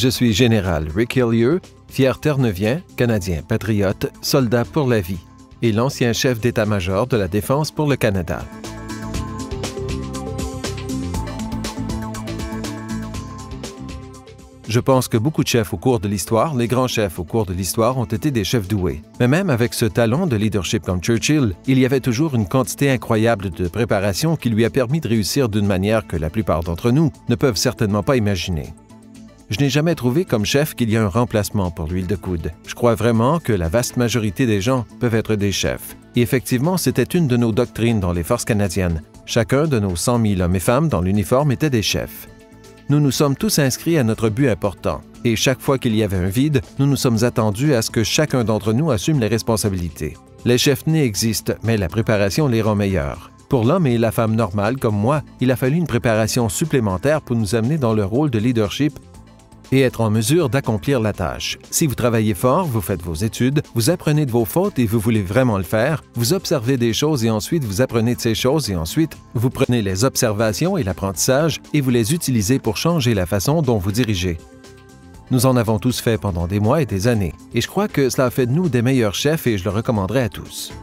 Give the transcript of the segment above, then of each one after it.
Je suis Général Rick Hillier, fier Terre-Neuvien, Canadien patriote, soldat pour la vie et l'ancien chef d'état-major de la Défense pour le Canada. Je pense que beaucoup de chefs au cours de l'histoire, les grands chefs au cours de l'histoire ont été des chefs doués. Mais même avec ce talent de leadership comme Churchill, il y avait toujours une quantité incroyable de préparation qui lui a permis de réussir d'une manière que la plupart d'entre nous ne peuvent certainement pas imaginer. Je n'ai jamais trouvé comme chef qu'il y a un remplacement pour l'huile de coude. Je crois vraiment que la vaste majorité des gens peuvent être des chefs. Et effectivement, c'était une de nos doctrines dans les forces canadiennes. Chacun de nos 100 000 hommes et femmes dans l'uniforme étaient des chefs. Nous nous sommes tous inscrits à notre but important. Et chaque fois qu'il y avait un vide, nous nous sommes attendus à ce que chacun d'entre nous assume les responsabilités. Les chefs nés existent, mais la préparation les rend meilleurs. Pour l'homme et la femme normale comme moi, il a fallu une préparation supplémentaire pour nous amener dans le rôle de leadership et être en mesure d'accomplir la tâche. Si vous travaillez fort, vous faites vos études, vous apprenez de vos fautes et vous voulez vraiment le faire, vous observez des choses et ensuite vous apprenez de ces choses et ensuite vous prenez les observations et l'apprentissage et vous les utilisez pour changer la façon dont vous dirigez. Nous en avons tous fait pendant des mois et des années, et je crois que cela a fait de nous des meilleurs chefs et je le recommanderais à tous.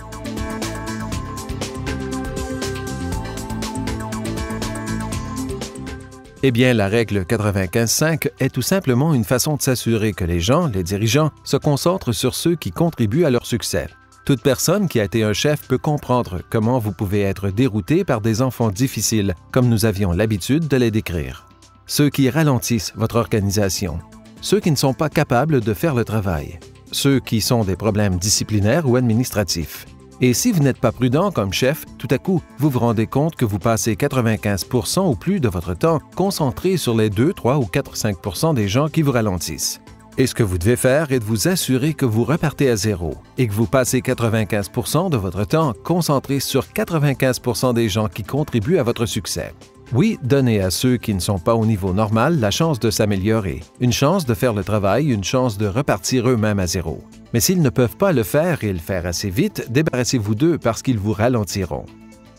Eh bien, la règle 95-5 est tout simplement une façon de s'assurer que les gens, les dirigeants, se concentrent sur ceux qui contribuent à leur succès. Toute personne qui a été un chef peut comprendre comment vous pouvez être dérouté par des enfants difficiles, comme nous avions l'habitude de les décrire. Ceux qui ralentissent votre organisation. Ceux qui ne sont pas capables de faire le travail. Ceux qui sont des problèmes disciplinaires ou administratifs. Et si vous n'êtes pas prudent comme chef, tout à coup, vous vous rendez compte que vous passez 95% ou plus de votre temps concentré sur les 2, 3 ou 4, 5% des gens qui vous ralentissent. Et ce que vous devez faire est de vous assurer que vous repartez à zéro et que vous passez 95% de votre temps concentré sur 95% des gens qui contribuent à votre succès. Oui, donnez à ceux qui ne sont pas au niveau normal la chance de s'améliorer, une chance de faire le travail, une chance de repartir eux-mêmes à zéro. Mais s'ils ne peuvent pas le faire et le faire assez vite, débarrassez-vous d'eux parce qu'ils vous ralentiront.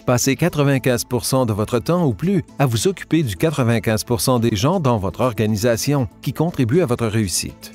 Passez 95% de votre temps ou plus à vous occuper du 95% des gens dans votre organisation qui contribuent à votre réussite.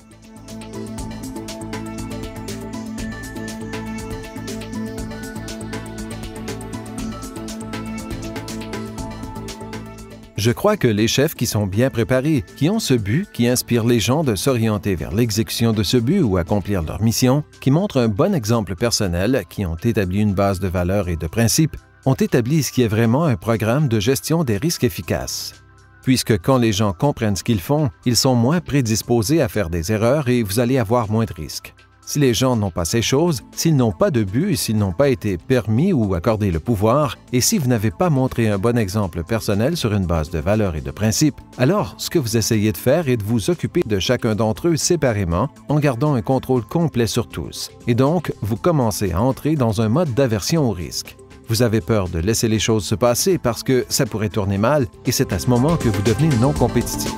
Je crois que les chefs qui sont bien préparés, qui ont ce but, qui inspirent les gens de s'orienter vers l'exécution de ce but ou accomplir leur mission, qui montrent un bon exemple personnel, qui ont établi une base de valeurs et de principes, ont établi ce qui est vraiment un programme de gestion des risques efficace. Puisque quand les gens comprennent ce qu'ils font, ils sont moins prédisposés à faire des erreurs et vous allez avoir moins de risques. Si les gens n'ont pas ces choses, s'ils n'ont pas de but, s'ils n'ont pas été permis ou accordé le pouvoir, et si vous n'avez pas montré un bon exemple personnel sur une base de valeurs et de principes, alors ce que vous essayez de faire est de vous occuper de chacun d'entre eux séparément en gardant un contrôle complet sur tous. Et donc, vous commencez à entrer dans un mode d'aversion au risque. Vous avez peur de laisser les choses se passer parce que ça pourrait tourner mal et c'est à ce moment que vous devenez non compétitif.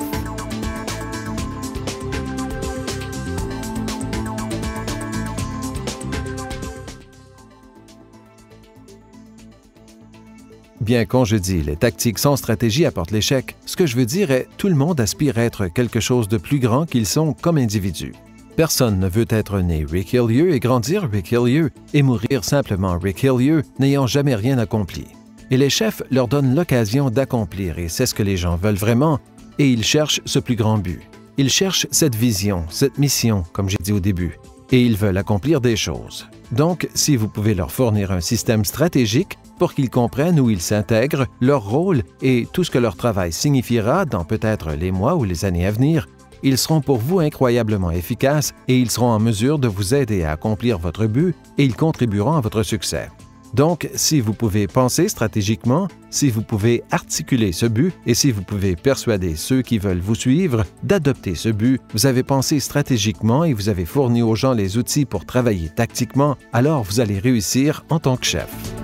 Bien qu'on je dis les tactiques sans stratégie apportent l'échec, ce que je veux dire est tout le monde aspire à être quelque chose de plus grand qu'ils sont comme individus. Personne ne veut être né Rick Hillier et grandir Rick Hillier et mourir simplement Rick Hillier n'ayant jamais rien accompli. Et les chefs leur donnent l'occasion d'accomplir et c'est ce que les gens veulent vraiment et ils cherchent ce plus grand but. Ils cherchent cette vision, cette mission, comme j'ai dit au début, et ils veulent accomplir des choses. Donc, si vous pouvez leur fournir un système stratégique pour qu'ils comprennent où ils s'intègrent, leur rôle et tout ce que leur travail signifiera dans peut-être les mois ou les années à venir, ils seront pour vous incroyablement efficaces et ils seront en mesure de vous aider à accomplir votre but et ils contribueront à votre succès. Donc, si vous pouvez penser stratégiquement, si vous pouvez articuler ce but et si vous pouvez persuader ceux qui veulent vous suivre d'adopter ce but, vous avez pensé stratégiquement et vous avez fourni aux gens les outils pour travailler tactiquement, alors vous allez réussir en tant que chef.